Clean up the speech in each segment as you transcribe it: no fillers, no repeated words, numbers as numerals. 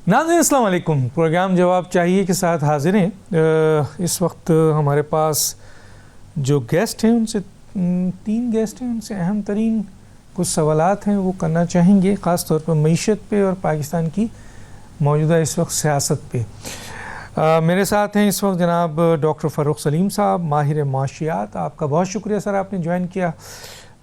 ناظرین السلام علیکم. پروگرام جواب چاہیے کے ساتھ حاضر ہیں. اس وقت ہمارے پاس جو گیسٹ ہیں ان سے تین گیسٹ ہیں، ان سے اہم ترین کچھ سوالات ہیں وہ کرنا چاہیں گے، خاص طور پر معیشت پہ اور پاکستان کی موجودہ اس وقت سیاست پہ. میرے ساتھ ہیں اس وقت جناب ڈاکٹر فاروق سلیم صاحب، ماہر معاشیات. آپ کا بہت شکریہ سر، آپ نے جوائن کیا.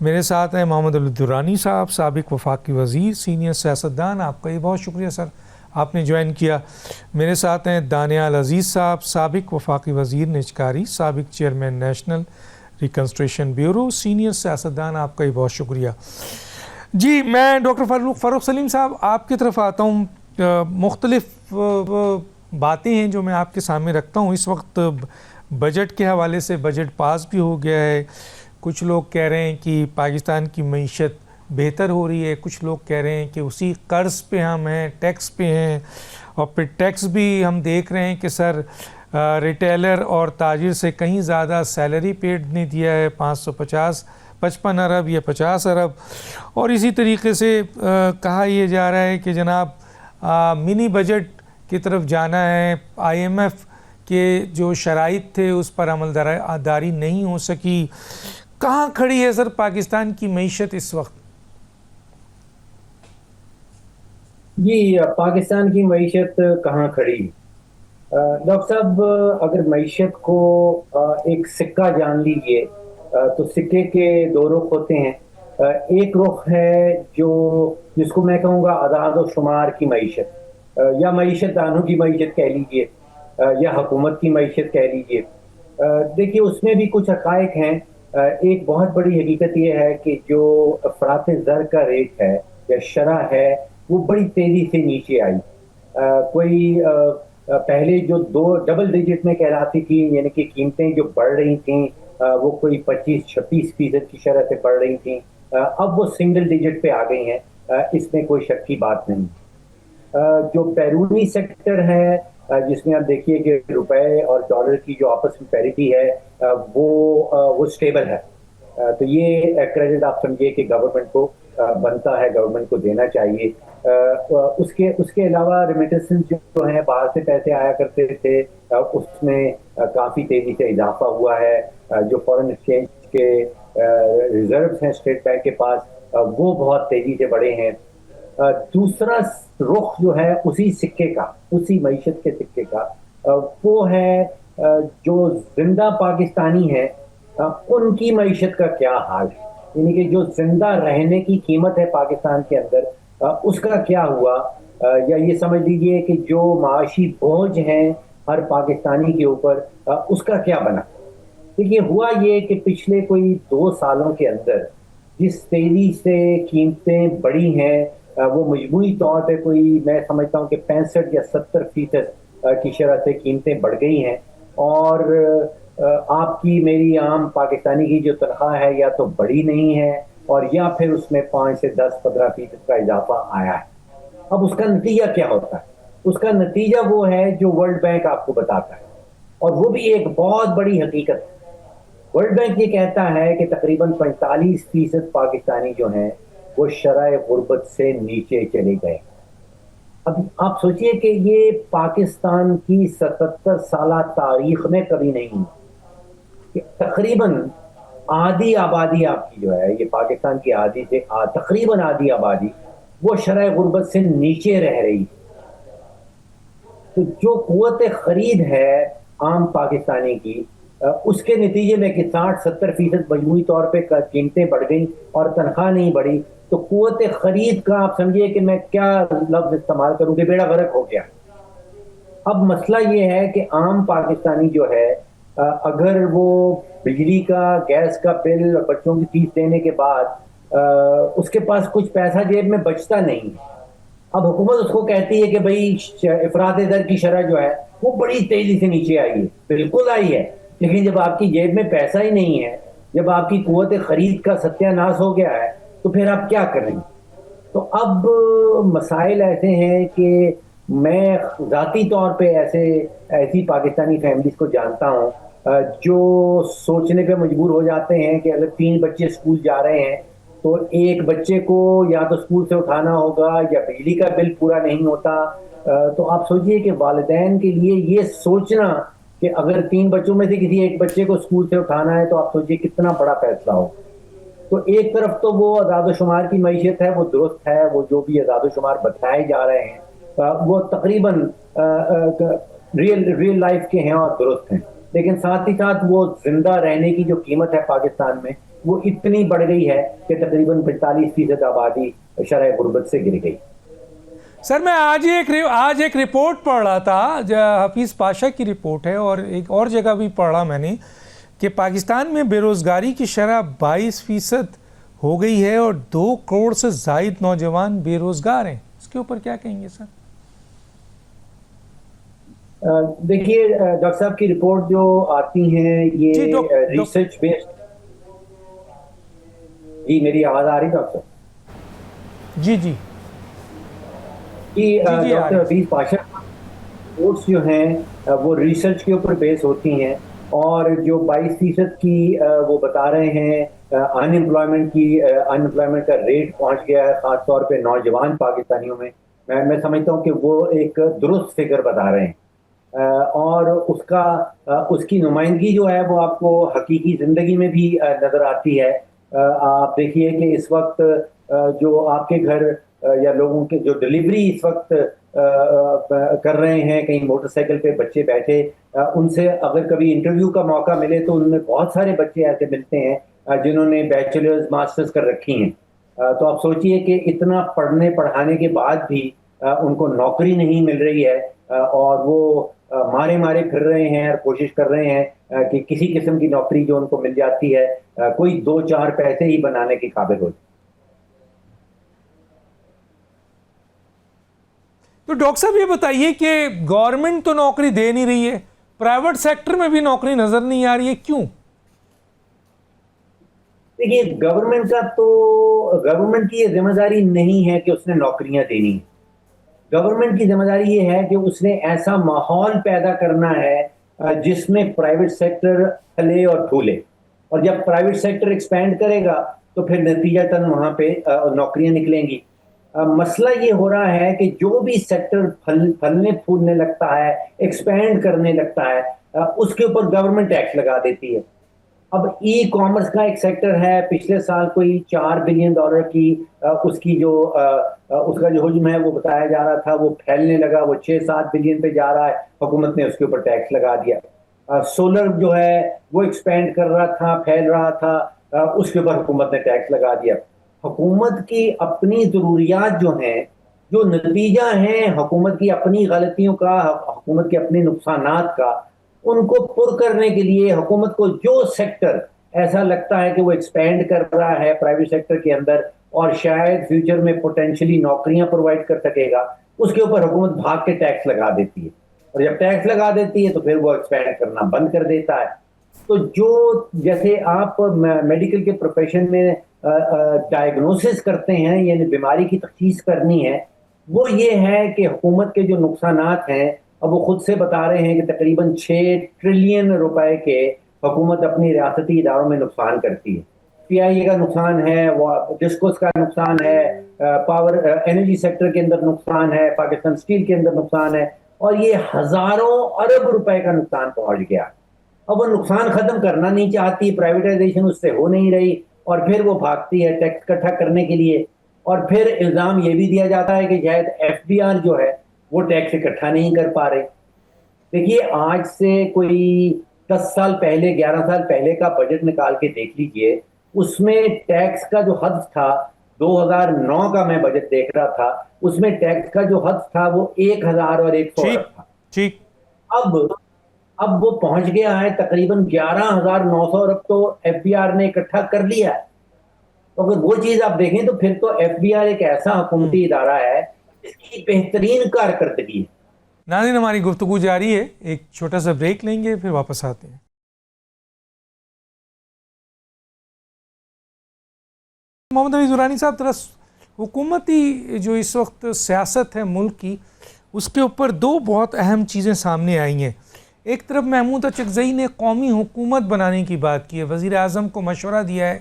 میرے ساتھ ہیں محمد الدرانی صاحب، سابق وفاقی وزیر، سینئر سیاستدان. آپ کا یہ بہت شکریہ سر، آپ نے جوائن کیا. میرے ساتھ ہیں دانیال عزیز صاحب، سابق وفاقی وزیر نجکاری، سابق چیئرمین نیشنل ریکنسٹریشن بیورو، سینئر سیاستدان. آپ کا یہ بہت شکریہ. جی میں ڈاکٹر فاروق سلیم صاحب آپ کی طرف آتا ہوں. مختلف باتیں ہیں جو میں آپ کے سامنے رکھتا ہوں. اس وقت بجٹ کے حوالے سے بجٹ پاس بھی ہو گیا ہے. کچھ لوگ کہہ رہے ہیں کہ پاکستان کی معیشت بہتر ہو رہی ہے، کچھ لوگ کہہ رہے ہیں کہ اسی قرض پہ ہم ہیں، ٹیکس پہ ہیں. اور پھر ٹیکس بھی ہم دیکھ رہے ہیں کہ سر ریٹیلر اور تاجر سے کہیں زیادہ سیلری پیڈ نے دیا ہے، 55 ارب یا 50 ارب. اور اسی طریقے سے کہا یہ جا رہا ہے کہ جناب منی بجٹ کی طرف جانا ہے. آئی ایم ایف کے جو شرائط تھے اس پر عمل داری نہیں ہو سکی. کہاں کھڑی ہے سر پاکستان کی معیشت اس وقت؟ جی پاکستان کی معیشت کہاں کھڑی؟ ڈاکٹر صاحب اگر معیشت کو ایک سکہ جان لیجئے تو سکے کے دو رخ ہوتے ہیں. ایک رخ ہے جس کو میں کہوں گا اعداد و شمار کی معیشت، یا معیشت دانوں کی معیشت کہہ لیجئے، یا حکومت کی معیشت کہہ لیجئے. دیکھیے اس میں بھی کچھ حقائق ہیں. ایک بہت بڑی حقیقت یہ ہے کہ جو افراط زر کا ریٹ ہے یا شرح ہے وہ بڑی تیزی سے نیچے آئی. کوئی پہلے جو ڈبل ڈیجٹ میں کہلاتی تھی، یعنی کہ قیمتیں جو بڑھ رہی تھیں وہ کوئی 25-26% کی شرح سے بڑھ رہی تھیں، اب وہ سنگل ڈیجٹ پہ آ گئی ہیں. اس میں کوئی شک کی بات نہیں. جو بیرونی سیکٹر ہے جس میں آپ دیکھیے کہ روپے اور ڈالر کی جو آپس میں پیریٹی ہے وہ سٹیبل ہے. تو یہ کریڈٹ آپ سمجھیے کہ گورنمنٹ کو بنتا ہے، گورنمنٹ کو دینا چاہیے. اس کے علاوہ ریمیٹنسز جو ہیں باہر سے پیسے آیا کرتے تھے اس میں کافی تیزی سے اضافہ ہوا ہے. جو فورن ایکسچینج کے ریزروز ہیں اسٹیٹ بینک کے پاس وہ بہت تیزی سے بڑھے ہیں. دوسرا رخ جو ہے اسی سکے کا، اسی معیشت کے سکے کا، وہ ہے جو زندہ پاکستانی ہیں ان کی معیشت کا کیا حال ہے. یعنی کہ جو زندہ رہنے کی قیمت ہے پاکستان کے اندر اس کا کیا ہوا، یا یہ سمجھ لیجئے کہ جو معاشی بوجھ ہیں ہر پاکستانی کے اوپر اس کا کیا بنا. دیکھیے ہوا یہ کہ پچھلے کوئی 2 سالوں کے اندر جس تیزی سے قیمتیں بڑھی ہیں وہ مجموعی طور پہ کوئی میں سمجھتا ہوں کہ 65 یا 70% کی شرح سے قیمتیں بڑھ گئی ہیں. اور آپ کی میری عام پاکستانی کی جو تنخواہ ہے یا تو بڑی نہیں ہے اور یا پھر اس میں 5 سے 10-15% کا اضافہ آیا ہے. اب اس کا نتیجہ کیا ہوتا ہے؟ اس کا نتیجہ وہ ہے جو ورلڈ بینک آپ کو بتاتا ہے، اور وہ بھی ایک بہت بڑی حقیقت ہے. ورلڈ بینک یہ کہتا ہے کہ تقریباً 45% پاکستانی جو ہیں وہ شرح غربت سے نیچے چلے گئے. اب آپ سوچئے کہ یہ پاکستان کی 77 سالہ تاریخ میں کبھی نہیں ہوئی کہ تقریباً آدھی آبادی آپ کی جو ہے، یہ پاکستان کی آدھی سے تقریباً آدھی آبادی وہ شرح غربت سے نیچے رہ رہی. تو جو قوت خرید ہے عام پاکستانی کی اس کے نتیجے میں کہ 60-70% مجموعی طور پہ قیمتیں بڑھ گئیں اور تنخواہ نہیں بڑھی، تو قوت خرید کا آپ سمجھیے کہ میں کیا لفظ استعمال کروں کہ بیڑا غرق ہو گیا. اب مسئلہ یہ ہے کہ عام پاکستانی جو ہے اگر وہ بجلی کا، گیس کا بل اور بچوں کی فیس دینے کے بعد اس کے پاس کچھ پیسہ جیب میں بچتا نہیں. اب حکومت اس کو کہتی ہے کہ بھئی افراط زر کی شرح جو ہے وہ بڑی تیزی سے نیچے آئی ہے. بالکل آئی ہے، لیکن جب آپ کی جیب میں پیسہ ہی نہیں ہے، جب آپ کی قوت خرید کا ستیہ ناش ہو گیا ہے تو پھر آپ کیا کریں؟ تو اب مسائل ایسے ہیں کہ میں ذاتی طور پہ ایسی پاکستانی فیملیز کو جانتا ہوں جو سوچنے پہ مجبور ہو جاتے ہیں کہ اگر 3 بچے اسکول جا رہے ہیں تو ایک بچے کو یا تو اسکول سے اٹھانا ہوگا، یا بجلی کا بل پورا نہیں ہوتا، تو آپ سوچئے کہ والدین کے لیے یہ سوچنا کہ اگر 3 بچوں میں سے کسی ایک بچے کو اسکول سے اٹھانا ہے تو آپ سوچئے کتنا بڑا فیصلہ ہو. تو ایک طرف تو وہ اعداد و شمار کی معیشت ہے وہ درست ہے, وہ جو بھی اعداد و شمار بتائے جا رہے ہیں وہ تقریباً ریئل لائف کے ہیں اور درست ہیں, لیکن ساتھ ہی ساتھ وہ زندہ رہنے کی جو قیمت ہے پاکستان میں وہ اتنی بڑھ گئی ہے کہ تقریباً 45% آبادی شرح غربت سے گر گئی. سر میں آج ایک رپورٹ پڑھ رہا تھا, حفیظ پاشا کی رپورٹ ہے, اور ایک اور جگہ بھی پڑھا میں نے کہ پاکستان میں بے روزگاری کی شرح 22% ہو گئی ہے اور 2 کروڑ سے زائد نوجوان بے روزگار ہیں. اس کے اوپر کیا کہیں گے سر؟ دیکھیے ڈاکٹر صاحب کی رپورٹ جو آتی ہیں یہ ریسرچ بیسڈ. جی میری آواز آ رہی ڈاکٹر صاحب؟ جی جی ڈاکٹر حفیظ پاشا رپورٹس جو ہیں وہ ریسرچ کے اوپر بیس ہوتی ہیں, اور جو 22% کی وہ بتا رہے ہیں ان امپلائمنٹ کا ریٹ پہنچ گیا ہے خاص طور پہ نوجوان پاکستانیوں میں. میں سمجھتا ہوں کہ وہ ایک درست فگر بتا رہے ہیں, اور اس کی نمائندگی جو ہے وہ آپ کو حقیقی زندگی میں بھی نظر آتی ہے. آپ دیکھیے کہ اس وقت جو آپ کے گھر یا لوگوں کے جو ڈلیوری اس وقت کر رہے ہیں کہیں موٹر سائیکل پہ بچے بیٹھے, ان سے اگر کبھی انٹرویو کا موقع ملے تو ان میں بہت سارے بچے ایسے ملتے ہیں جنہوں نے بیچلرز ماسٹرز کر رکھی ہیں. تو آپ سوچئے کہ اتنا پڑھنے پڑھانے کے بعد بھی ان کو نوکری نہیں مل رہی ہے, اور وہ مارے پھر رہے ہیں اور کوشش کر رہے ہیں کہ کسی قسم کی نوکری جو ان کو مل جاتی ہے کوئی 2-4 پیسے ہی بنانے کے قابل ہو جائے. تو ڈاکٹر صاحب یہ بتائیے کہ گورنمنٹ تو نوکری دے نہیں رہی ہے, پرائیویٹ سیکٹر میں بھی نوکری نظر نہیں آ رہی ہے, کیوں؟ دیکھیے گورنمنٹ کی یہ ذمہ داری نہیں ہے کہ اس نے نوکریاں دینی ہیں. گورنمنٹ کی ذمہ داری یہ ہے کہ اس نے ایسا ماحول پیدا کرنا ہے جس میں پرائیویٹ سیکٹر پھلے اور پھولے, اور جب پرائیویٹ سیکٹر ایکسپینڈ کرے گا تو پھر نتیجتاً وہاں پہ نوکریاں نکلیں گی. مسئلہ یہ ہو رہا ہے کہ جو بھی سیکٹر پھلنے پھولنے لگتا ہے, ایکسپینڈ کرنے لگتا ہے, اس کے اوپر گورنمنٹ ٹیکس لگا دیتی ہے. اب ای کامرس کا ایک سیکٹر ہے, پچھلے سال کوئی $4 بلین کی اس کا جو حجم ہے وہ بتایا جا رہا تھا, وہ پھیلنے لگا, وہ 6-7 بلین پہ جا رہا ہے, حکومت نے اس کے اوپر ٹیکس لگا دیا. سولر جو ہے وہ ایکسپینڈ کر رہا تھا, پھیل رہا تھا, اس کے اوپر حکومت نے ٹیکس لگا دیا. حکومت کی اپنی ضروریات جو ہیں, جو نتیجہ ہیں حکومت کی اپنی غلطیوں کا, حکومت کے اپنے نقصانات کا, ان کو پر کرنے کے لیے حکومت کو جو سیکٹر ایسا لگتا ہے کہ وہ ایکسپینڈ کر رہا ہے پرائیویٹ سیکٹر کے اندر اور شاید فیوچر میں پوٹینشلی نوکریاں پرووائڈ کر سکے گا, اس کے اوپر حکومت بھاگ کے ٹیکس لگا دیتی ہے, اور جب ٹیکس لگا دیتی ہے تو پھر وہ ایکسپینڈ کرنا بند کر دیتا ہے. تو جو جیسے آپ میڈیکل کے پروفیشن میں ڈائگنوسس کرتے ہیں, یعنی بیماری کی تشخیص کرنی ہے, وہ یہ ہے کہ حکومت کے جو نقصانات ہیں اب وہ خود سے بتا رہے ہیں کہ تقریباً 6 ٹریلین روپے کے حکومت اپنی ریاستی اداروں میں نقصان کرتی ہے. پی آئی اے کا نقصان ہے, وہ ڈسکوس کا نقصان ہے, پاور انرجی سیکٹر کے اندر نقصان ہے, پاکستان اسٹیل کے اندر نقصان ہے, اور یہ ہزاروں ارب روپے کا نقصان پہنچ گیا. اب وہ نقصان ختم کرنا نہیں چاہتی, پرائیویٹائزیشن اس سے ہو نہیں رہی, اور پھر وہ بھاگتی ہے ٹیکس اکٹھا کرنے کے لیے, اور پھر الزام یہ بھی دیا جاتا ہے کہ شاید ایف بی آر جو ہے وہ ٹیکس اکٹھا نہیں کر پا رہے. دیکھیے آج سے کوئی 10 سال پہلے 11 سال پہلے کا بجٹ نکال کے دیکھ لیجئے, اس میں ٹیکس کا جو حد تھا 2009 کا میں بجٹ دیکھ رہا تھا, اس میں ٹیکس کا جو حد تھا وہ 1100 تھا. ٹھیک. اب وہ پہنچ گیا ہے تقریباً 11,900 ارب تو ایف بی آر نے اکٹھا کر لیا ہے. تو اگر وہ چیز آپ دیکھیں تو پھر تو ایف بی آر ایک ایسا حکومتی ادارہ ہے جس کی بہترین کارکردگی ہے. ناظرین ہماری گفتگو جاری ہے, ایک چھوٹا سا بریک لیں گے پھر واپس آتے ہیں. محمد حفیظ درانی صاحب, حکومتی جو اس وقت سیاست ہے ملک کی, اس کے اوپر 2 بہت اہم چیزیں سامنے آئی ہیں. ایک طرف محمود اچکزئی نے قومی حکومت بنانے کی بات کی ہے, وزیر اعظم کو مشورہ دیا ہے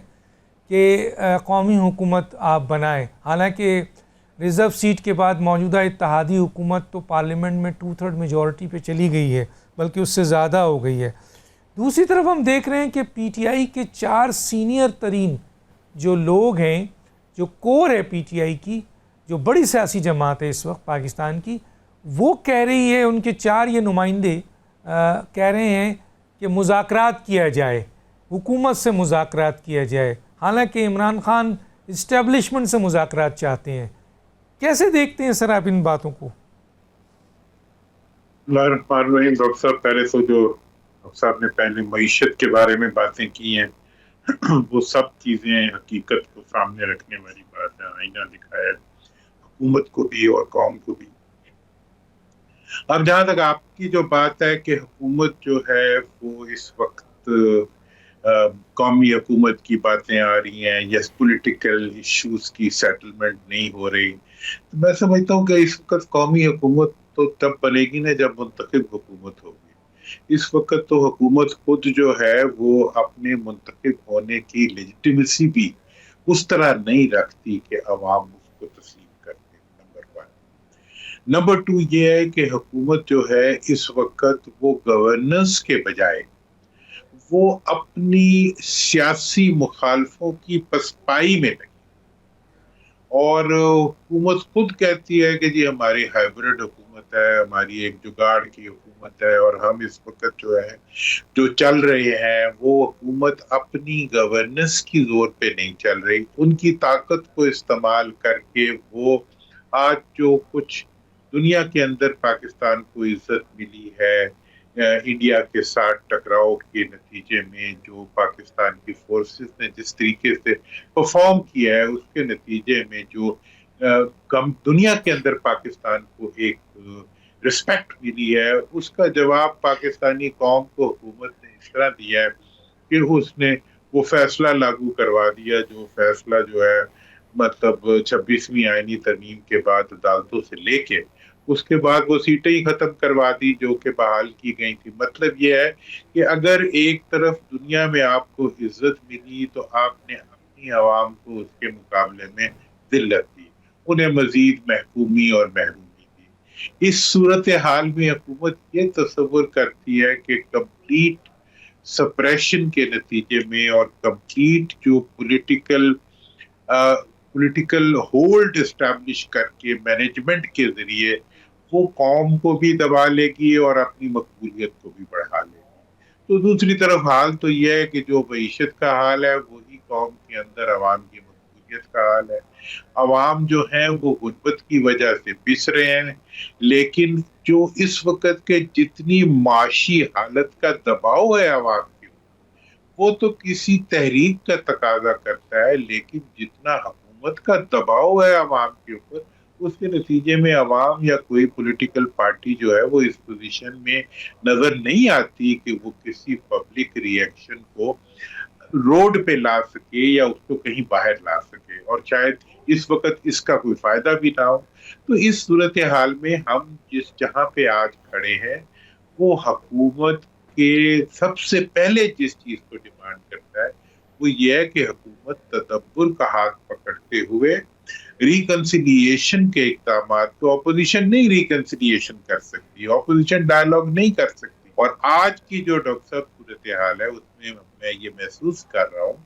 کہ قومی حکومت آپ بنائیں, حالانکہ ریزرو سیٹ کے بعد موجودہ اتحادی حکومت تو پارلیمنٹ میں 2/3 میجورٹی پہ چلی گئی ہے، بلکہ اس سے زیادہ ہو گئی ہے۔ دوسری طرف ہم دیکھ رہے ہیں کہ پی ٹی آئی کے 4 سینئر ترین جو لوگ ہیں، جو کور ہے پی ٹی آئی کی، جو بڑی سیاسی جماعت ہے اس وقت پاکستان کی، وہ کہہ رہی ہے، ان کے 4 یہ نمائندے کہہ رہے ہیں کہ مذاکرات کیا جائے، حکومت سے مذاکرات کیا جائے، حالانکہ عمران خان اسٹیبلشمنٹ سے مذاکرات چاہتے ہیں۔ کیسے دیکھتے ہیں سر آپ ان باتوں کو؟ اللہ الرحمن الرحیم۔ ڈاکٹر صاحب، پہلے تو جو ڈاکٹر صاحب نے پہلے معیشت کے بارے میں باتیں کی ہیں وہ سب چیزیں حقیقت کو سامنے رکھنے والی بات ہے، آئینہ دکھایا حکومت کو بھی اور قوم کو بھی۔ اب جہاں تک آپ کی جو بات ہے کہ حکومت جو ہے وہ اس وقت قومی حکومت کی باتیں آ رہی ہیں، یس پولیٹیکل ایشوز کی سیٹلمنٹ نہیں ہو رہی، تو میں سمجھتا ہوں کہ اس وقت قومی حکومت تو تب بنے گی نا جب منتخب حکومت ہوگی۔ اس وقت تو حکومت خود جو ہے وہ اپنے منتخب ہونے کی لیجیٹیمیسی بھی اس طرح نہیں رکھتی کہ عوام اس کو تسلیم کرتے۔ نمبر 1۔ نمبر 2 یہ ہے کہ حکومت جو ہے اس وقت وہ گورننس کے بجائے وہ اپنی سیاسی مخالفوں کی پسپائی میں لگی، اور حکومت خود کہتی ہے کہ جی ہماری ہائیبرڈ حکومت ہے، ہماری ایک جگاڑ کی حکومت ہے، اور ہم اس وقت جو ہے جو چل رہے ہیں وہ حکومت اپنی گورننس کی زور پہ نہیں چل رہی، ان کی طاقت کو استعمال کر کے وہ آج جو کچھ دنیا کے اندر پاکستان کو عزت ملی ہے، انڈیا کے ساتھ ٹکراؤ کے نتیجے میں جو پاکستان کی فورسز نے جس طریقے سے پرفارم کیا ہے، اس کے نتیجے میں جو دنیا کے اندر پاکستان کو ایک رسپیکٹ ملی ہے، اس کا جواب پاکستانی قوم کو حکومت نے اس طرح دیا ہے کہ اس نے وہ فیصلہ لاگو کروا دیا، جو فیصلہ جو ہے مطلب 26ویں آئینی ترمیم کے بعد عدالتوں سے لے کے اس کے بعد وہ سیٹیں ہی ختم کروا دی جو کہ بحال کی گئی تھی۔ مطلب یہ ہے کہ اگر ایک طرف دنیا میں آپ کو عزت ملی تو آپ نے اپنی عوام کو اس کے مقابلے میں ذلت دی، انہیں مزید محکومی اور محرومی دی۔ اس صورتحال میں حکومت یہ تصور کرتی ہے کہ کمپلیٹ سپریشن کے نتیجے میں اور کمپلیٹ جو پولیٹیکل ہولڈ اسٹیبلش کر کے مینجمنٹ کے ذریعے وہ قوم کو بھی دبا لے گی اور اپنی مقبولیت کو بھی بڑھا لے گی۔ تو دوسری طرف حال تو یہ ہے کہ جو معیشت کا حال ہے وہی قوم کے اندر عوام کی مقبولیت کا حال ہے۔ عوام جو ہیں وہ غربت کی وجہ سے پس رہے ہیں، لیکن جو اس وقت کے جتنی معاشی حالت کا دباؤ ہے عوام کے وہ تو کسی تحریک کا تقاضا کرتا ہے، لیکن جتنا حکومت کا دباؤ ہے عوام کے اوپر اس کے نتیجے میں عوام یا کوئی پولیٹیکل پارٹی جو ہے وہ اس پوزیشن میں نظر نہیں آتی کہ وہ کسی پبلک ری ایکشن کو روڈ پہ لا سکے یا اس کو کہیں باہر لا سکے، اور شاید اس وقت اس کا کوئی فائدہ بھی نہ ہو۔ تو اس صورتحال میں ہم جہاں پہ آج کھڑے ہیں وہ حکومت کے سب سے پہلے جس چیز کو ڈیمانڈ کرتا ہے وہ یہ ہے کہ حکومت تدبر کا ہاتھ پکڑتے ہوئے ریکنسیلیشن کے اقدامات کو، اپوزیشن نہیں ریکنسیلیشن کر سکتی، اپوزیشن ڈائلاگ نہیں کر سکتی، اور آج کی جو ڈاکٹر صاحب صورتحال ہے اس میں میں یہ محسوس کر رہا ہوں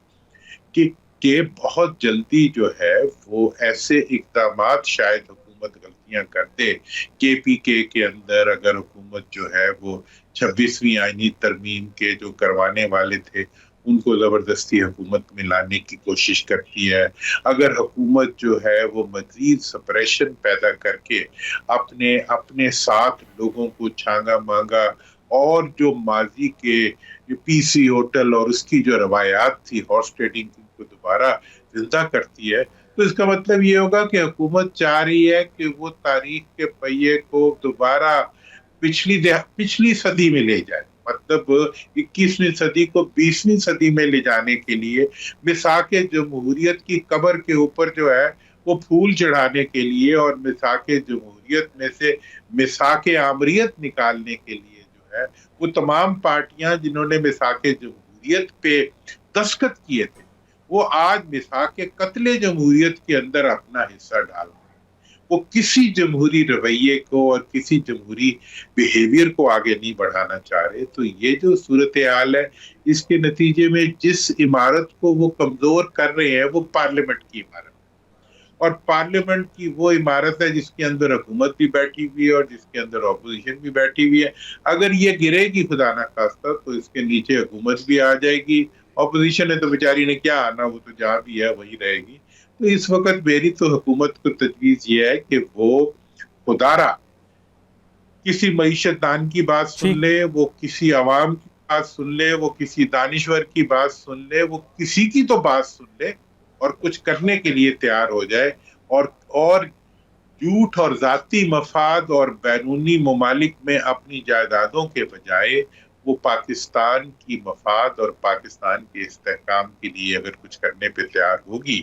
کہ بہت جلدی جو ہے وہ ایسے اقدامات شاید حکومت غلطیاں کر دے۔ کے پی کے اندر اگر حکومت جو ہے وہ 26ویں آئینی ترمیم کے جو کروانے والے تھے ان کو زبردستی حکومت میں لانے کی کوشش کرتی ہے، اگر حکومت جو ہے وہ مزید سپریشن پیدا کر کے اپنے ساتھ لوگوں کو چھانگا مانگا اور جو ماضی کے پی سی ہوٹل اور اس کی جو روایات تھی ہارس ٹریڈنگ کو دوبارہ زندہ کرتی ہے، تو اس کا مطلب یہ ہوگا کہ حکومت چاہ رہی ہے کہ وہ تاریخ کے پہیے کو دوبارہ پچھلی صدی میں لے جائے، مطلب 21ویں صدی کو 20ویں صدی میں لے جانے کے لیے مساق جمہوریت کی قبر کے اوپر جو ہے وہ پھول چڑھانے کے لیے اور مساق جمہوریت میں سے مساق آمریت نکالنے کے لیے جو ہے وہ تمام پارٹیاں جنہوں نے مساق جمہوریت پہ دستخط کیے تھے وہ آج مساق قتل جمہوریت کے اندر اپنا حصہ ڈال رہے ہیں۔ وہ کسی جمہوری رویے کو اور کسی جمہوری بیہیویئر کو آگے نہیں بڑھانا چاہ رہے. تو یہ جو صورتحال ہے اس کے نتیجے میں جس عمارت کو وہ کمزور کر رہے ہیں وہ پارلیمنٹ کی عمارت، اور پارلیمنٹ کی وہ عمارت ہے جس کے اندر حکومت بھی بیٹھی ہوئی ہے اور جس کے اندر اپوزیشن بھی بیٹھی ہوئی ہے. اگر یہ گرے گی خدا نہ خواستہ تو اس کے نیچے حکومت بھی آ جائے گی. اپوزیشن ہے تو بیچاری نے کیا آنا، وہ تو جہاں بھی ہے وہی رہے گی. تو اس وقت میری تو حکومت کو تجویز یہ ہے کہ وہ خدارا کسی معیشت دان کی بات سن لے، وہ کسی عوام کی بات سن لے، وہ کسی دانشور کی بات سن لے، وہ کسی کی تو بات سن لے اور کچھ کرنے کے لیے تیار ہو جائے، اور جھوٹ اور ذاتی مفاد اور بیرونی ممالک میں اپنی جائیدادوں کے بجائے وہ پاکستان کی مفاد اور پاکستان کے استحکام کے لیے اگر کچھ کرنے پہ تیار ہوگی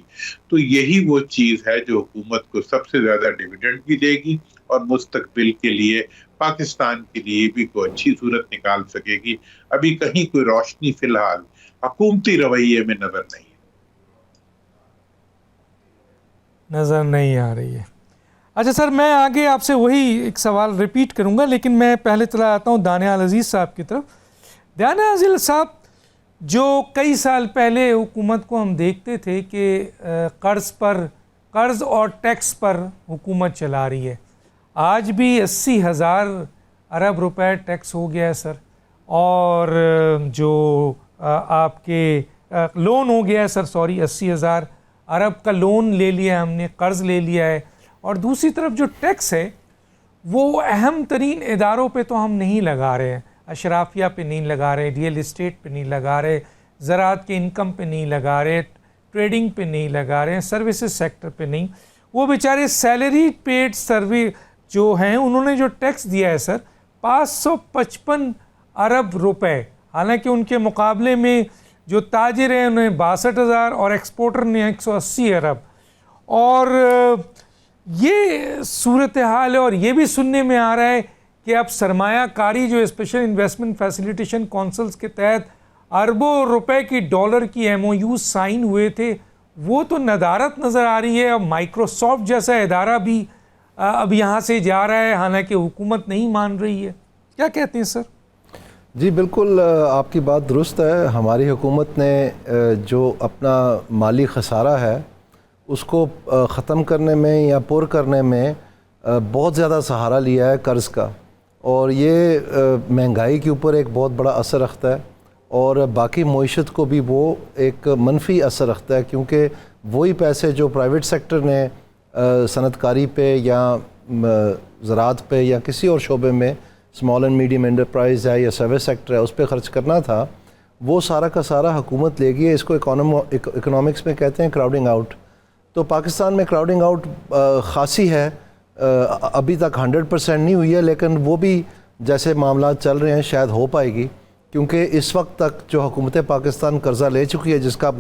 تو یہی وہ چیز ہے جو حکومت کو سب سے زیادہ ڈیویڈنڈ بھی دے گی اور مستقبل کے لیے پاکستان کے لیے بھی کوئی اچھی صورت نکال سکے گی. ابھی کہیں کوئی روشنی فی الحال حکومتی رویے میں نظر نہیں آ رہی ہے. اچھا سر، میں آگے آپ سے وہی ایک سوال ریپیٹ کروں گا، لیکن میں پہلے چلا آتا ہوں دانیال عزیز صاحب کی طرف. دانیال عزیز صاحب، جو کئی سال پہلے حکومت کو ہم دیکھتے تھے کہ قرض اور ٹیکس پر حکومت چلا رہی ہے، آج بھی 80,000 ارب روپے ٹیکس ہو گیا ہے سر، اور جو آپ کے لون ہو گیا ہے سر، 80,000 ارب کا لون لے لیا ہے ہم نے، قرض لے لیا ہے. اور دوسری طرف جو ٹیکس ہے وہ اہم ترین اداروں پہ تو ہم نہیں لگا رہے ہیں، اشرافیہ پہ نہیں لگا رہے، ریئل اسٹیٹ پہ نہیں لگا رہے، زراعت کے انکم پہ نہیں لگا رہے، ٹریڈنگ پہ نہیں لگا رہے ہیں، سروسز سیکٹر پہ نہیں. وہ بیچارے سیلری پیڈ سروے جو ہیں انہوں نے جو ٹیکس دیا ہے سر 555 ارب روپے، حالانکہ ان کے مقابلے میں جو تاجر ہیں انہیں 62,000 اور ایکسپورٹر نے 180 ارب. اور یہ صورتحال ہے، اور یہ بھی سننے میں آ رہا ہے کہ اب سرمایہ کاری جو اسپیشل انویسٹمنٹ فیسیلیٹیشن کونسلز کے تحت اربوں روپے کی ڈالر کی MOU سائن ہوئے تھے، وہ تو ندارت نظر آ رہی ہے. اب مائکروسافٹ جیسا ادارہ بھی اب یہاں سے جا رہا ہے، حالانکہ حکومت نہیں مان رہی ہے. کیا کہتے ہیں سر؟ جی بالکل آپ کی بات درست ہے. ہماری حکومت نے جو اپنا مالی خسارہ ہے اس کو ختم کرنے میں یا پر کرنے میں بہت زیادہ سہارا لیا ہے قرض کا، اور یہ مہنگائی کے اوپر ایک بہت بڑا اثر رکھتا ہے، اور باقی معیشت کو بھی وہ ایک منفی اثر رکھتا ہے، کیونکہ وہی پیسے جو پرائیویٹ سیکٹر نے صنعت کاری پہ یا زراعت پہ یا کسی اور شعبے میں اسمال اینڈ میڈیم انٹرپرائز ہے یا سروس سیکٹر ہے اس پہ خرچ کرنا تھا، وہ سارا کا سارا حکومت لے گئی ہے. اس کو اکنامکس میں کہتے ہیں کراؤڈنگ آؤٹ. تو پاکستان میں کراؤڈنگ آؤٹ خاصی ہے، ابھی تک 100% نہیں ہوئی ہے، لیکن وہ بھی جیسے معاملات چل رہے ہیں شاید ہو پائے گی، کیونکہ اس وقت تک جو حکومت پاکستان قرضہ لے چکی ہے جس کا آپ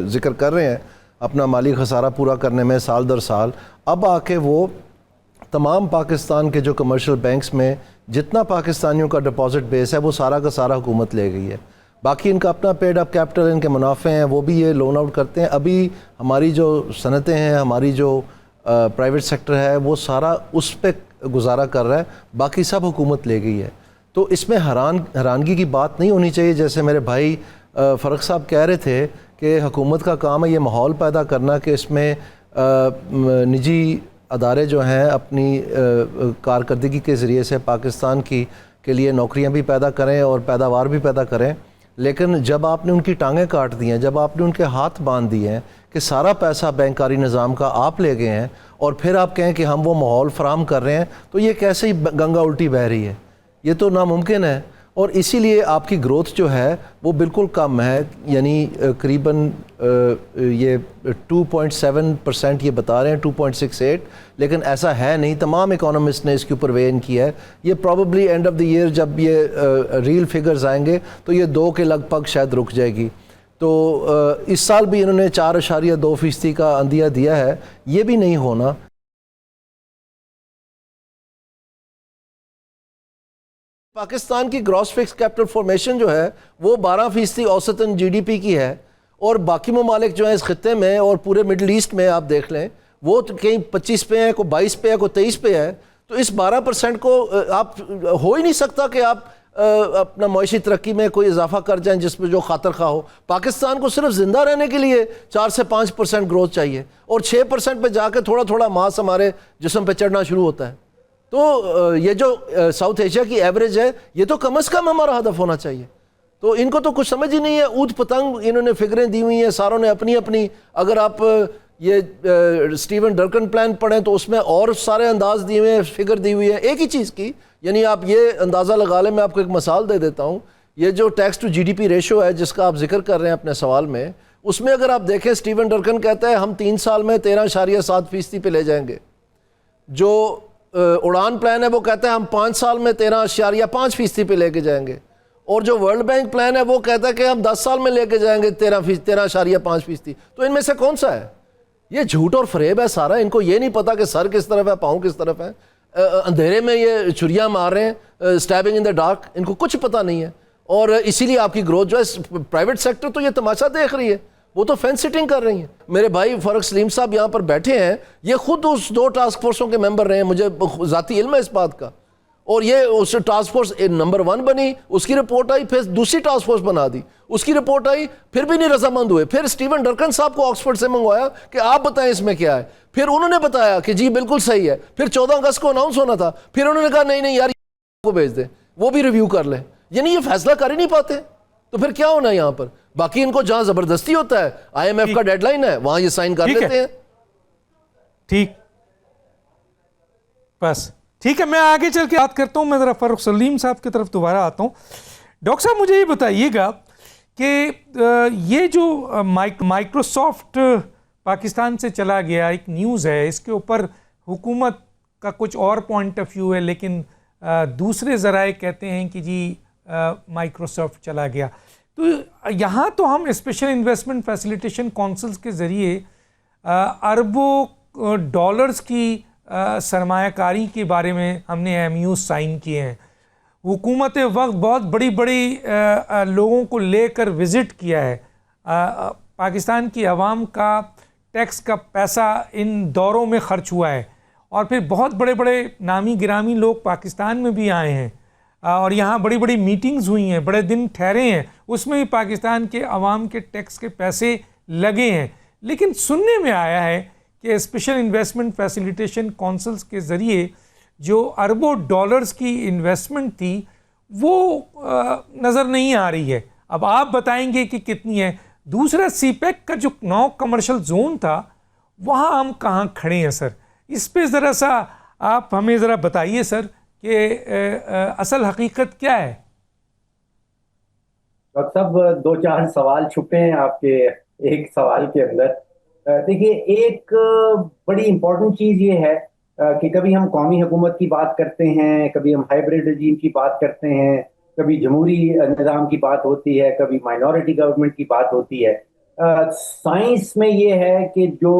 ذکر کر رہے ہیں اپنا مالی خسارہ پورا کرنے میں سال در سال، اب آ کے وہ تمام پاکستان کے جو کمرشل بینکس میں جتنا پاکستانیوں کا ڈپازٹ بیس ہے وہ سارا کا سارا حکومت لے گئی ہے. باقی ان کا اپنا پیڈ اپ کیپٹل، ان کے منافع ہیں، وہ بھی یہ لون آؤٹ کرتے ہیں. ابھی ہماری جو صنعتیں ہیں، ہماری جو پرائیویٹ سیکٹر ہے وہ سارا اس پہ گزارا کر رہا ہے، باقی سب حکومت لے گئی ہے. تو اس میں حیرانگی کی بات نہیں ہونی چاہیے. جیسے میرے بھائی فرق صاحب کہہ رہے تھے کہ حکومت کا کام ہے یہ ماحول پیدا کرنا کہ اس میں نجی ادارے جو ہیں اپنی کارکردگی کے ذریعے سے پاکستان کے لیے نوکریاں بھی پیدا کریں اور پیداوار بھی پیدا کریں. لیکن جب آپ نے ان کی ٹانگیں کاٹ دی ہیں، جب آپ نے ان کے ہاتھ باندھ دیے ہیں کہ سارا پیسہ بینکاری نظام کا آپ لے گئے ہیں، اور پھر آپ کہیں کہ ہم وہ ماحول فراہم کر رہے ہیں، تو یہ کیسے ہی گنگا الٹی بہہ رہی ہے؟ یہ تو ناممکن ہے. اور اسی لیے آپ کی گروتھ جو ہے وہ بالکل کم ہے، یعنی قریباً یہ 2.7% یہ بتا رہے ہیں، 2.68، لیکن ایسا ہے نہیں. تمام اکانومسٹ نے اس کے اوپر وے ان کیا ہے. یہ probably end of the year جب یہ ریل فگرز آئیں گے تو یہ 2 کے لگ بھگ شاید رک جائے گی. تو اس سال بھی انہوں نے 4.2% کا عندیہ دیا ہے، یہ بھی نہیں ہونا. پاکستان کی گراس فکس کیپٹل فارمیشن جو ہے وہ 12% اوسطاً GDP کی ہے، اور باقی ممالک جو ہیں اس خطے میں اور پورے مڈل ایسٹ میں آپ دیکھ لیں وہ تو کہیں 25 پہ ہے، کوئی 22 پہ ہے، کوئی 23 پہ ہے. تو اس 12% کو آپ ہو ہی نہیں سکتا کہ آپ اپنا معاشی ترقی میں کوئی اضافہ کر جائیں جس پہ جو خاطر خواہ ہو. پاکستان کو صرف زندہ رہنے کے لیے 4 سے 5% گروتھ چاہیے، اور 6% پہ جا کے تھوڑا تھوڑا ماس ہمارے جسم پہ چڑھنا شروع ہوتا ہے. تو یہ جو ساؤتھ ایشیا کی ایوریج ہے، یہ تو کم از کم ہمارا ہدف ہونا چاہیے. تو ان کو تو کچھ سمجھ ہی نہیں ہے، اود پتنگ انہوں نے فگریں دی ہوئی ہیں ساروں نے اپنی اپنی. اگر آپ یہ اسٹیون ڈرکن پلان پڑھیں تو اس میں اور سارے انداز دیے ہوئے ہیں، فگر دی ہوئی ہے ایک ہی چیز کی. یعنی آپ یہ اندازہ لگا لیں، میں آپ کو ایک مثال دے دیتا ہوں. یہ جو tax to G D P ratio ہے جس کا آپ ذکر کر رہے ہیں اپنے سوال میں، اس میں اگر آپ دیکھیں اسٹیون ڈرکن کہتا ہے ہم 3 سال میں 13.7% پہ لے جائیں گے. جو اڑان پلان ہے وہ کہتا ہے ہم 5 سال میں 13.5% پہ لے کے جائیں گے. اور جو ورلڈ بینک پلان ہے وہ کہتا ہے کہ ہم 10 سال میں لے کے جائیں گے 13.5%. تو ان میں سے کون سا ہے؟ یہ جھوٹ اور فریب ہے سارا. ان کو یہ نہیں پتا کہ سر کس طرف ہے، پاؤں کس طرف ہے. اندھیرے میں یہ چھریاں مار رہے ہیں، اسٹیبنگ ان دا ڈارک. ان کو کچھ پتا نہیں ہے، اور اسی لیے آپ کی گروتھ جو ہے پرائیویٹ سیکٹر تو یہ تماشا دیکھ رہی ہے، وہ تو فینس سٹنگ کر رہی ہیں. میرے بھائی فاروق سلیم صاحب یہاں پر بیٹھے ہیں، یہ خود اس 2 ٹاسک فورسوں کے ممبر رہے ہیں، مجھے ذاتی علم ہے اس بات کا. اور یہ اس ٹاسک فورس نمبر 1 بنی، اس کی رپورٹ آئی، پھر دوسری ٹاسک فورس بنا دی، اس کی رپورٹ آئی، پھر بھی نہیں رضامند ہوئے. پھر اسٹیون ڈرکن صاحب کو آکسفورڈ سے منگوایا کہ آپ بتائیں اس میں کیا ہے. پھر انہوں نے بتایا کہ جی بالکل صحیح ہے. پھر 14 اگست کو اناؤنس ہونا تھا، پھر انہوں نے کہا نہیں یار کو بھیج دیں، وہ بھی ریویو کر لیں. یعنی یہ فیصلہ کر ہی نہیں پاتے. تو پھر کیا ہونا ہے یہاں پر؟ باقی ان کو جہاں زبردستی ہوتا ہے، آئی ایم ایف کا ڈیڈ لائن ہے، وہاں یہ سائن کر لیتے ہیں. ٹھیک، بس ٹھیک ہے. میں آگے چل کے بات کرتا ہوں. میں ذرا فاروق سلیم صاحب کی طرف دوبارہ آتا ہوں. ڈاکٹر صاحب مجھے یہ بتائیے گا کہ یہ جو مائکروسافٹ پاکستان سے چلا گیا، ایک نیوز ہے، اس کے اوپر حکومت کا کچھ اور پوائنٹ آف ویو ہے، لیکن دوسرے ذرائع کہتے ہیں کہ جی مائکروسافٹ چلا گیا. تو یہاں تو ہم اسپیشل انویسٹمنٹ فیسیلیٹیشن کونسلز کے ذریعے اربوں ڈالرز کی سرمایہ کاری کے بارے میں ہم نے ایم یو سائن کیے ہیں. حکومت وقت بہت بڑی بڑی لوگوں کو لے کر وزٹ کیا ہے. پاکستان کی عوام کا ٹیکس کا پیسہ ان دوروں میں خرچ ہوا ہے، اور پھر بہت بڑے بڑے نامی گرامی لوگ پاکستان میں بھی آئے ہیں، اور یہاں بڑی بڑی میٹنگز ہوئی ہیں، بڑے دن ٹھہرے ہیں، اس میں بھی پاکستان کے عوام کے ٹیکس کے پیسے لگے ہیں. لیکن سننے میں آیا ہے کہ اسپیشل انویسٹمنٹ فیسیلیٹیشن کونسلز کے ذریعے جو اربوں ڈالرز کی انویسٹمنٹ تھی وہ نظر نہیں آ رہی ہے. اب آپ بتائیں گے کہ کتنی ہے. دوسرا سی پیک کا جو نو کمرشل زون تھا وہاں ہم کہاں کھڑے ہیں سر؟ اس پہ ذرا سا آپ ہمیں ذرا بتائیے سر کہ اصل حقیقت کیا ہے. ڈاکٹر صاحب 2-4 سوال چھپے ہیں آپ کے ایک سوال کے اندر. دیکھیے، ایک بڑی امپورٹنٹ چیز یہ ہے کہ کبھی ہم قومی حکومت کی بات کرتے ہیں، کبھی ہم ہائیبریڈ رجیم کی بات کرتے ہیں، کبھی جمہوری نظام کی بات ہوتی ہے، کبھی مائنورٹی گورنمنٹ کی بات ہوتی ہے. سائنس میں یہ ہے کہ جو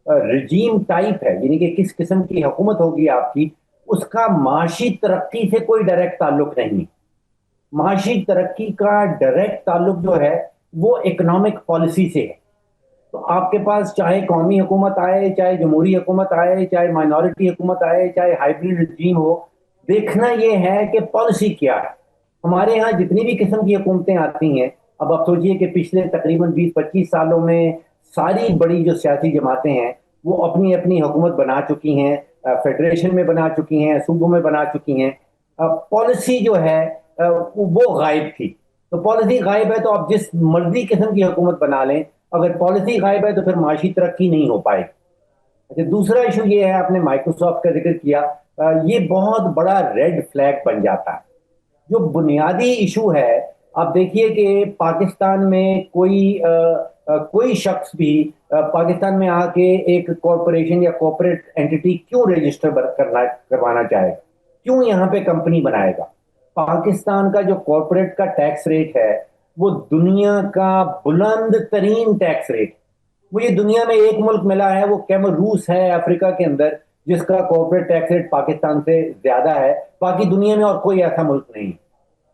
رجیم ٹائپ ہے، یعنی کہ کس قسم کی حکومت ہوگی آپ کی، اس کا معاشی ترقی سے کوئی ڈائریکٹ تعلق نہیں. معاشی ترقی کا ڈائریکٹ تعلق جو ہے وہ اکنامک پالیسی سے ہے. تو آپ کے پاس چاہے قومی حکومت آئے، چاہے جمہوری حکومت آئے، چاہے مائنورٹی حکومت آئے، چاہے ہائیبریڈ رجیم ہو، دیکھنا یہ ہے کہ پالیسی کیا ہے. ہمارے ہاں جتنی بھی قسم کی حکومتیں آتی ہیں، اب آپ سوچئے کہ پچھلے تقریباً 20-25 سالوں میں ساری بڑی جو سیاسی جماعتیں ہیں وہ اپنی اپنی حکومت بنا چکی ہیں، فیڈریشن میں بنا چکی ہیں، صوبوں میں بنا چکی ہیں. پالیسی جو ہے وہ غائب تھی. تو پالیسی غائب ہے تو آپ جس مرضی قسم کی حکومت بنا لیں، اگر پالیسی غائب ہے تو پھر معاشی ترقی نہیں ہو پائے. اچھا، دوسرا ایشو یہ ہے، آپ نے مائکروسافٹ کا ذکر کیا، یہ بہت بڑا ریڈ فلیگ بن جاتا ہے. جو بنیادی ایشو ہے، آپ دیکھیے کہ پاکستان میں کوئی شخص بھی پاکستان میں آ کے ایک کارپوریشن یا کارپوریٹ اینٹی کیوں رجسٹر کروانا چاہے گا، کیوں یہاں پہ کمپنی بنائے گا؟ پاکستان کا جو کارپوریٹ کا ٹیکس ریٹ ہے وہ دنیا کا بلند ترین ٹیکس ریٹ. مجھے دنیا میں ایک ملک ملا ہے، وہ روس ہے افریقہ کے اندر، جس کا کارپوریٹ ٹیکس ریٹ پاکستان سے زیادہ ہے. باقی دنیا میں اور کوئی ایسا ملک نہیں.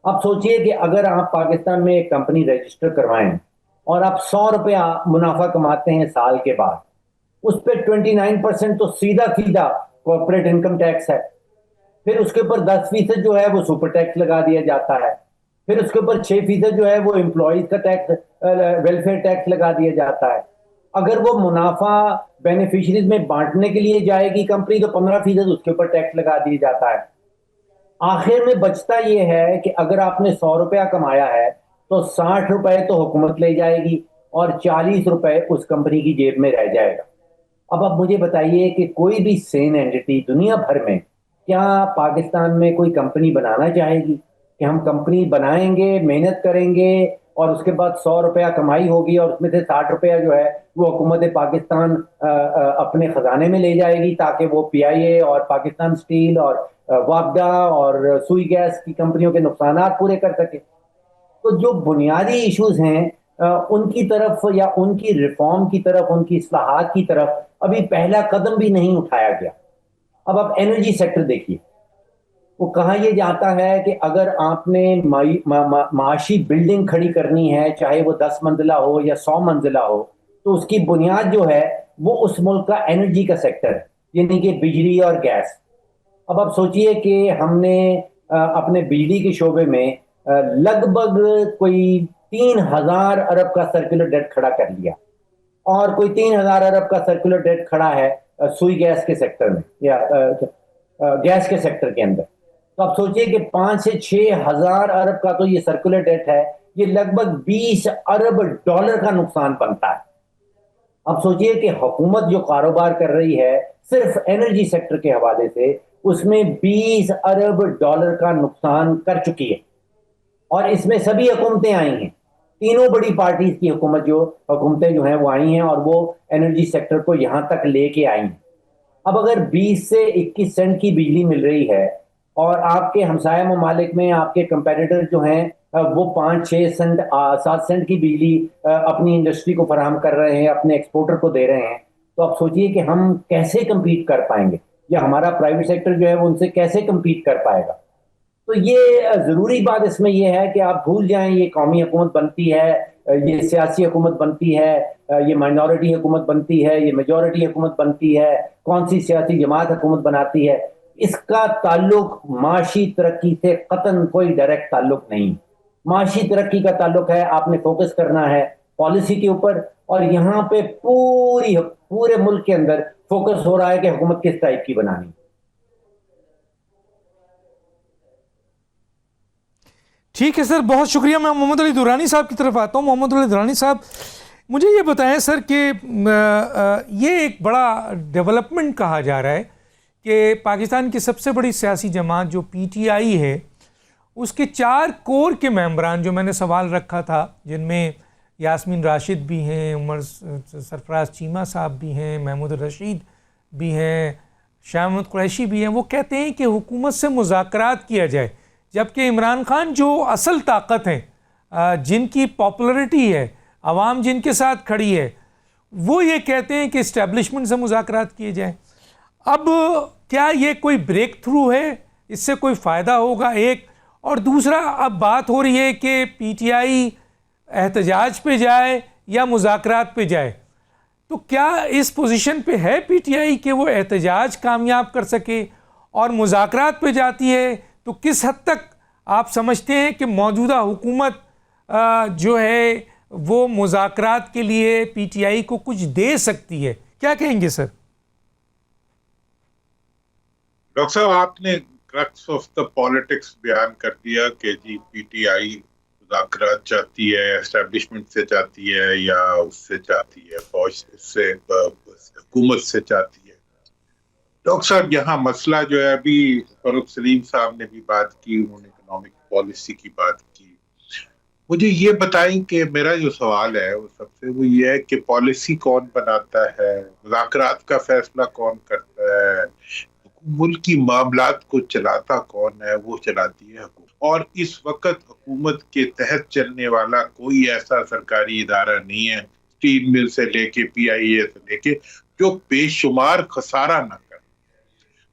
اب سوچئے کہ اگر آپ پاکستان میں ایک کمپنی رجسٹر کروائیں اور آپ 100 روپیہ منافع کماتے ہیں سال کے بعد، اس پہ 29% تو سیدھا سیدھا کارپوریٹ انکم ٹیکس ہے. پھر اس کے اوپر 10% جو ہے وہ سپر ٹیکس لگا دیا جاتا ہے. پھر اس کے اوپر 6% جو ہے وہ امپلائیز کا ٹیکس ویلفیئر ٹیکس لگا دیا جاتا ہے. اگر وہ منافع بینیفیشریز میں بانٹنے کے لیے جائے گی کمپنی تو 15% اس کے اوپر ٹیکس لگا دیا جاتا ہے. آخر میں بچتا یہ ہے کہ اگر آپ نے 100 روپیہ کمایا ہے تو 60 روپے تو حکومت لے جائے گی اور 40 روپے اس کمپنی کی جیب میں رہ جائے گا. اب آپ مجھے بتائیے کہ کوئی بھی سین اینٹی دنیا بھر میں کیا پاکستان میں کوئی کمپنی بنانا چاہے گی کہ ہم کمپنی بنائیں گے, محنت کریں گے اور اس کے بعد 100 روپیہ کمائی ہوگی اور اس میں سے 60 روپیہ جو ہے وہ حکومت پاکستان اپنے خزانے میں لے جائے گی تاکہ وہ پی آئی اے اور پاکستان اسٹیل اور وابڈا اور سوئی گیس کی کمپنیوں کے نقصانات پورے کر سکے. تو جو بنیادی ایشوز ہیں ان کی طرف یا ان کی ریفارم کی طرف, ان کی اصلاحات کی طرف ابھی پہلا قدم بھی نہیں اٹھایا گیا. اب آپ انرجی سیکٹر دیکھیے, وہ کہاں یہ جاتا ہے کہ اگر آپ نے معاشی بلڈنگ کھڑی کرنی ہے, چاہے وہ 10 منزلہ ہو یا 100 منزلہ ہو, تو اس کی بنیاد جو ہے وہ اس ملک کا انرجی کا سیکٹر ہے, یعنی کہ بجلی اور گیس. اب آپ سوچئے کہ ہم نے اپنے بجلی کے شعبے میں لگ بھگ کوئی 3000 ارب کا سرکولر ڈیٹ کھڑا کر لیا, اور کوئی 3000 ارب کا سرکولر ڈیٹ کھڑا ہے سوئی گیس کے سیکٹر میں یا گیس کے سیکٹر کے اندر. تو آپ سوچئے کہ 5 سے 6 ہزار ارب کا تو یہ سرکولر ڈیٹ ہے, یہ لگ بھگ 20 ارب ڈالر کا نقصان بنتا ہے. اب سوچئے کہ حکومت جو کاروبار کر رہی ہے صرف انرجی سیکٹر کے حوالے سے, اس میں 20 ارب ڈالر کا نقصان کر چکی ہے. اور اس میں سبھی حکومتیں آئی ہیں, تینوں بڑی پارٹیز کی حکومتیں جو ہیں وہ آئی ہیں اور وہ انرجی سیکٹر کو یہاں تک لے کے آئی ہیں. اب اگر 20 سے 21 سینٹ کی بجلی مل رہی ہے اور آپ کے ہمسایہ ممالک میں آپ کے کمپیٹیٹر جو ہیں وہ 5-6 سینٹ 7 سینٹ کی بجلی اپنی انڈسٹری کو فراہم کر رہے ہیں, اپنے ایکسپورٹر کو دے رہے ہیں, تو آپ سوچئے کہ ہم کیسے کمپیٹ کر پائیں گے, یا ہمارا پرائیویٹ سیکٹر جو ہے وہ ان سے کیسے کمپیٹ کر پائے گا. تو یہ ضروری بات اس میں یہ ہے کہ آپ بھول جائیں یہ قومی حکومت بنتی ہے, یہ سیاسی حکومت بنتی ہے, یہ مائنورٹی حکومت بنتی ہے, یہ میجورٹی حکومت بنتی ہے, کون سی سیاسی جماعت حکومت بناتی ہے, اس کا تعلق معاشی ترقی سے قطعاً کوئی ڈائریکٹ تعلق نہیں. معاشی ترقی کا تعلق ہے, آپ نے فوکس کرنا ہے پالیسی کے اوپر, اور یہاں پہ پورے ملک کے اندر فوکس ہو رہا ہے کہ حکومت کس ٹائپ کی بنانی. ٹھیک ہے سر, بہت شکریہ. میں محمد علی درانی صاحب کی طرف آتا ہوں. محمد علی درانی صاحب, مجھے یہ بتائیں سر کہ یہ ایک بڑا ڈیولپمنٹ کہا جا رہا ہے کہ پاکستان کی سب سے بڑی سیاسی جماعت جو پی ٹی آئی ہے, اس کے 4 کور کے ممبران جو میں نے سوال رکھا تھا, جن میں یاسمین راشد بھی ہیں, عمر سرفراز چیمہ صاحب بھی ہیں, محمود رشید بھی ہیں, شاہ محمود قریشی بھی ہیں, وہ کہتے ہیں کہ حکومت سے مذاکرات کیا جائے, جبکہ عمران خان جو اصل طاقت ہیں, جن کی پاپولرٹی ہے, عوام جن کے ساتھ کھڑی ہے, وہ یہ کہتے ہیں کہ اسٹیبلشمنٹ سے مذاکرات کیے جائیں. اب کیا یہ کوئی بریک تھرو ہے, اس سے کوئی فائدہ ہوگا؟ ایک اور دوسرا, اب بات ہو رہی ہے کہ پی ٹی آئی احتجاج پہ جائے یا مذاکرات پہ جائے, تو کیا اس پوزیشن پہ ہے پی ٹی آئی کہ وہ احتجاج کامیاب کر سکے, اور مذاکرات پہ جاتی ہے تو کس حد تک آپ سمجھتے ہیں کہ موجودہ حکومت جو ہے وہ مذاکرات کے لیے پی ٹی آئی کو کچھ دے سکتی ہے؟ کیا کہیں گے سر؟ ڈاکٹر صاحب, آپ نے کرکس آف دا پالیٹکس بیان کر دیا کہ جی پی ٹی آئی مذاکرات چاہتی ہے, اسٹیبلشمنٹ سے چاہتی ہے یا اس سے چاہتی ہے, فوج سے, حکومت سے چاہتی ہے. ڈاکٹر صاحب, یہاں مسئلہ جو ہے, ابھی فاروق سلیم صاحب نے بھی بات کی, انہوں نے اکنامک پالیسی کی بات کی. مجھے یہ بتائیں کہ میرا جو سوال ہے وہ سب سے وہ یہ ہے کہ پالیسی کون بناتا ہے, مذاکرات کا فیصلہ کون کرتا ہے, ملک کی معاملات کو چلاتا کون ہے؟ وہ چلاتی ہے حکومت. اور اس وقت حکومت کے تحت چلنے والا کوئی ایسا سرکاری ادارہ نہیں ہے, اسٹیل مل سے لے کے پی آئی اے سے لے کے, جو بے شمار خسارہ نہ کرے.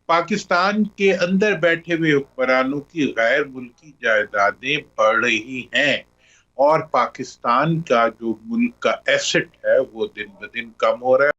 پاکستان کے اندر بیٹھے ہوئے حکمرانوں کی غیر ملکی جائیدادیں بڑھ رہی ہیں, اور پاکستان کا جو ملک کا ایسٹ ہے وہ دن بدن کم ہو رہا ہے.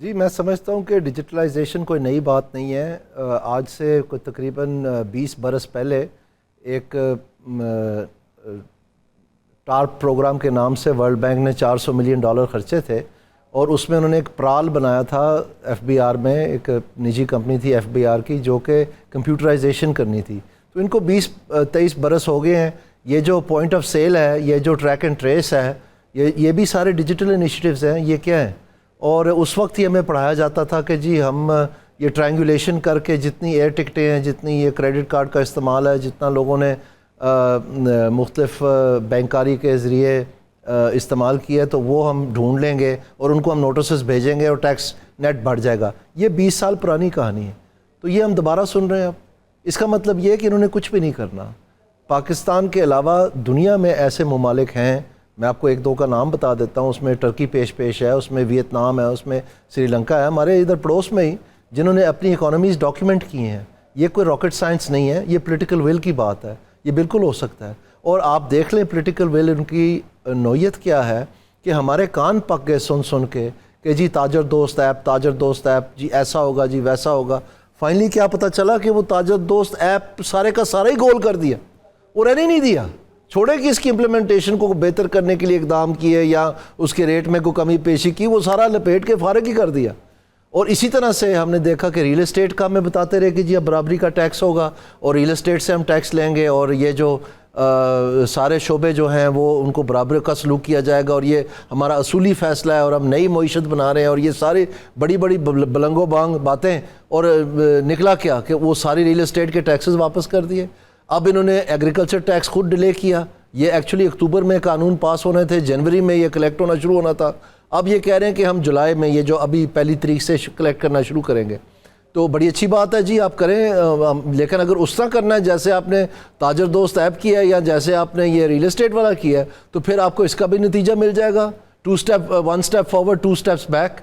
جی میں سمجھتا ہوں کہ ڈیجیٹلائزیشن کوئی نئی بات نہیں ہے. آج سے کوئی تقریباً 20 برس پہلے ایک ٹارپ پروگرام کے نام سے ورلڈ بینک نے $400 ملین خرچے تھے اور اس میں انہوں نے ایک پرال بنایا تھا ایف بی آر میں. ایک نجی کمپنی تھی ایف بی آر کی جو کہ کمپیوٹرائزیشن کرنی تھی. تو ان کو 20-23 برس ہو گئے ہیں. یہ جو پوائنٹ آف سیل ہے, یہ جو ٹریک اینڈ ٹریس ہے, یہ بھی سارے ڈیجیٹل انیشیٹیوز ہیں. یہ کیا ہیں؟ اور اس وقت ہی ہمیں پڑھایا جاتا تھا کہ جی ہم یہ ٹرائنگولیشن کر کے جتنی ایئر ٹکٹیں ہیں, جتنی یہ کریڈٹ کارڈ کا استعمال ہے, جتنا لوگوں نے مختلف بینکاری کے ذریعے استعمال کیا ہے, تو وہ ہم ڈھونڈ لیں گے اور ان کو ہم نوٹسز بھیجیں گے اور ٹیکس نیٹ بڑھ جائے گا. یہ 20 سال پرانی کہانی ہے. تو یہ ہم دوبارہ سن رہے ہیں اب. اس کا مطلب یہ ہے کہ انہوں نے کچھ بھی نہیں کرنا. پاکستان کے علاوہ دنیا میں ایسے ممالک ہیں, میں آپ کو ایک دو کا نام بتا دیتا ہوں. اس میں ٹرکی پیش ہے, اس میں ویتنام ہے, اس میں سری لنکا ہے, ہمارے ادھر پڑوس میں ہی, جنہوں نے اپنی اکانومیز ڈاکیومنٹ کی ہیں. یہ کوئی راکٹ سائنس نہیں ہے, یہ پولیٹیکل ول کی بات ہے. یہ بالکل ہو سکتا ہے. اور آپ دیکھ لیں پولیٹیکل ول ان کی نوعیت کیا ہے کہ ہمارے کان پک گئے سن کے کہ جی تاجر دوست ایپ, جی ایسا ہوگا, جی ویسا ہوگا. فائنلی کیا پتہ چلا کہ وہ تاجر دوست ایپ سارے کا سارا ہی گول کر دیا, وہ رہنے نہیں دیا. چھوڑے کہ اس کی امپلیمنٹیشن کو بہتر کرنے کے لیے اقدام کیے یا اس کے ریٹ میں کوئی کمی پیشی کی, وہ سارا لپیٹ کے فارغ ہی کر دیا. اور اسی طرح سے ہم نے دیکھا کہ ریل اسٹیٹ کا ہمیں بتاتے رہے کہ جی اب برابری کا ٹیکس ہوگا اور ریل اسٹیٹ سے ہم ٹیکس لیں گے, اور یہ جو سارے شعبے جو ہیں وہ ان کو برابر کا سلوک کیا جائے گا, اور یہ ہمارا اصولی فیصلہ ہے اور ہم نئی معیشت بنا رہے ہیں. اور یہ ساری بڑی بڑی بلنگ و بانگ باتیں, اور نکلا کیا کہ وہ ساری ریل اسٹیٹ کے ٹیکسز واپس کر دیے. اب انہوں نے ایگریکلچر ٹیکس خود ڈیلے کیا. یہ ایکچولی اکتوبر میں قانون پاس ہونے تھے, جنوری میں یہ کلیکٹ ہونا شروع ہونا تھا. اب یہ کہہ رہے ہیں کہ ہم جولائی میں یہ جو ابھی 1 تاریخ سے کلیکٹ کرنا شروع کریں گے. تو بڑی اچھی بات ہے جی, آپ کریں, لیکن اگر اس طرح کرنا ہے جیسے آپ نے تاجر دوست ایپ کیا ہے یا جیسے آپ نے یہ ریل اسٹیٹ والا کیا ہے, تو پھر آپ کو اس کا بھی نتیجہ مل جائے گا. 1 اسٹیپ فارورڈ 2 اسٹیپس بیک.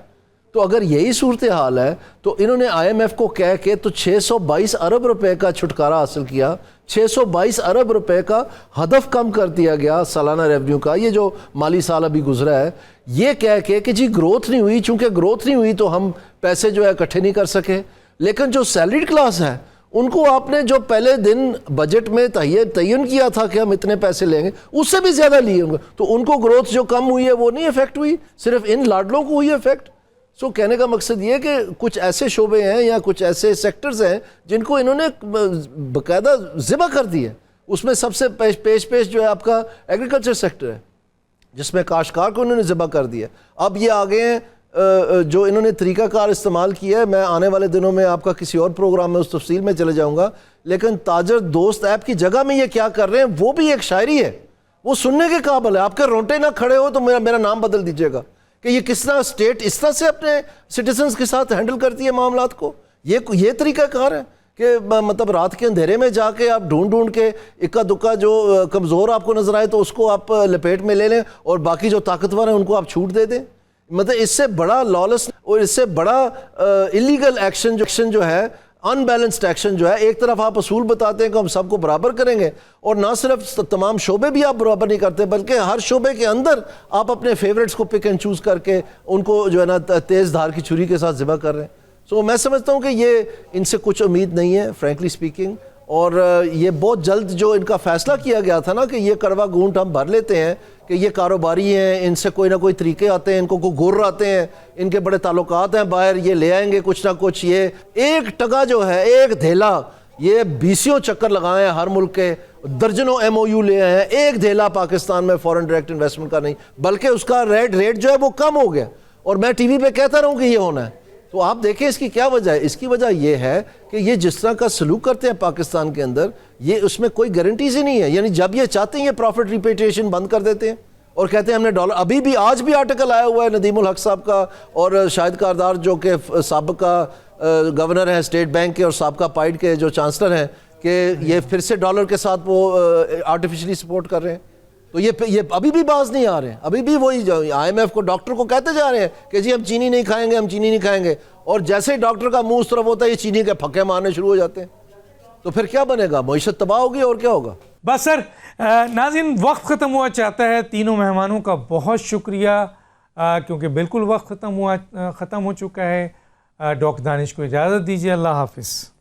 تو اگر یہی صورتحال ہے تو انہوں نے آئی ایم ایف کو کہہ کے تو 622 ارب روپے کا چھٹکارا حاصل کیا. 622 ارب روپے کا ہدف کم کر دیا گیا سالانہ ریونیو کا, یہ جو مالی سال ابھی گزرا ہے, یہ کہہ کے کہ جی گروتھ نہیں ہوئی, چونکہ گروتھ نہیں ہوئی تو ہم پیسے جو ہے اکٹھے نہیں کر سکے. لیکن جو سیلریڈ کلاس ہے ان کو آپ نے جو پہلے دن بجٹ میں تعین کیا تھا کہ ہم اتنے پیسے لیں گے, اس سے بھی زیادہ لیے ہوں گے, تو ان کو گروتھ جو کم ہوئی ہے وہ نہیں افیکٹ ہوئی, صرف ان لاڈلوں کو ہوئی افیکٹ. سو کہنے کا مقصد یہ کہ کچھ ایسے شعبے ہیں یا کچھ ایسے سیکٹرز ہیں جن کو انہوں نے باقاعدہ ذبح کر دی ہے. اس میں سب سے پیش جو ہے آپ کا ایگریکلچر سیکٹر ہے, جس میں کاشتکار کو انہوں نے ذبح کر دیا. اب یہ آگے ہیں جو انہوں نے طریقہ کار استعمال کیا ہے, میں آنے والے دنوں میں آپ کا کسی اور پروگرام میں اس تفصیل میں چلے جاؤں گا. لیکن تاجر دوست ایپ کی جگہ میں یہ کیا کر رہے ہیں وہ بھی ایک شاعری ہے, وہ سننے کے قابل ہے. آپ کے رونٹے نہ کھڑے ہو تو میرا نام بدل دیجیے گا کہ یہ کس طرح اسٹیٹ اس طرح سے اپنے سٹیزنز کے ساتھ ہینڈل کرتی ہے معاملات کو. یہ طریقہ کار ہے کہ مطلب رات کے اندھیرے میں جا کے آپ ڈھونڈ کے اکا دکا جو کمزور آپ کو نظر آئے تو اس کو آپ لپیٹ میں لے لیں, اور باقی جو طاقتور ہیں ان کو آپ چھوٹ دے دیں. مطلب اس سے بڑا لالیس اور اس سے بڑا اللیگل ایکشن جو ہے, ان بیلنسڈ ایکشن جو ہے. ایک طرف آپ اصول بتاتے ہیں کہ ہم سب کو برابر کریں گے, اور نہ صرف تمام شعبے بھی آپ برابر نہیں کرتے بلکہ ہر شعبے کے اندر آپ اپنے فیوریٹس کو پک اینڈ چوز کر کے ان کو جو ہے نا تیز دھار کی چھری کے ساتھ ذبح کر رہے ہیں. سو میں سمجھتا ہوں کہ یہ ان سے کچھ امید نہیں ہے فرینکلی اسپیکنگ. اور یہ بہت جلد جو ان کا فیصلہ کیا گیا تھا نا کہ یہ کڑوا گھونٹ ہم بھر لیتے ہیں کہ یہ کاروباری ہیں, ان سے کوئی نہ کوئی طریقے آتے ہیں, ان کو کوئی گر آتے ہیں, ان کے بڑے تعلقات ہیں باہر, یہ لے آئیں گے کچھ نہ کچھ. یہ ایک ٹگا جو ہے, ایک دھیلا, یہ 20 چکر لگائے ہیں ہر ملک کے, درجنوں ایم او یو لے آئے ہیں, ایک دھیلا پاکستان میں فورن ڈائریکٹ انویسٹمنٹ کا نہیں, بلکہ اس کا ریٹ جو ہے وہ کم ہو گیا. اور میں ٹی وی پہ کہتا رہا ہوں کہ یہ ہونا ہے. تو آپ دیکھیں اس کی کیا وجہ ہے. اس کی وجہ یہ ہے کہ یہ جس طرح کا سلوک کرتے ہیں پاکستان کے اندر, یہ اس میں کوئی گارنٹیز ہی نہیں ہے. یعنی جب یہ چاہتے ہیں یہ پروفٹ ریپیٹیشن بند کر دیتے ہیں اور کہتے ہیں ہم نے ڈالر. ابھی بھی آج بھی آرٹیکل آیا ہوا ہے ندیم الحق صاحب کا اور شاہد کاردار جو کہ سابقہ گورنر ہیں اسٹیٹ بینک کے اور سابقہ پائیڈ کے جو چانسلر ہیں, کہ یہ پھر سے ڈالر کے ساتھ وہ آرٹیفیشلی سپورٹ کر رہے ہیں. تو یہ ابھی بھی باز نہیں آ رہے ہیں. ابھی بھی وہی آئی ایم ایف کو ڈاکٹر کو کہتے جا رہے ہیں کہ جی ہم چینی نہیں کھائیں گے, ہم چینی نہیں کھائیں گے, اور جیسے ہی ڈاکٹر کا منہ اس طرف ہوتا ہے یہ چینی کے پھکے مارنے شروع ہو جاتے ہیں. تو پھر کیا بنے گا, معیشت تباہ ہوگی اور کیا ہوگا. بس سر ناظرین وقت ختم ہوا چاہتا ہے. تینوں مہمانوں کا بہت شکریہ. کیونکہ بالکل وقت ختم ہو چکا ہے. ڈاکٹر دانش کو اجازت دیجیے. اللہ حافظ.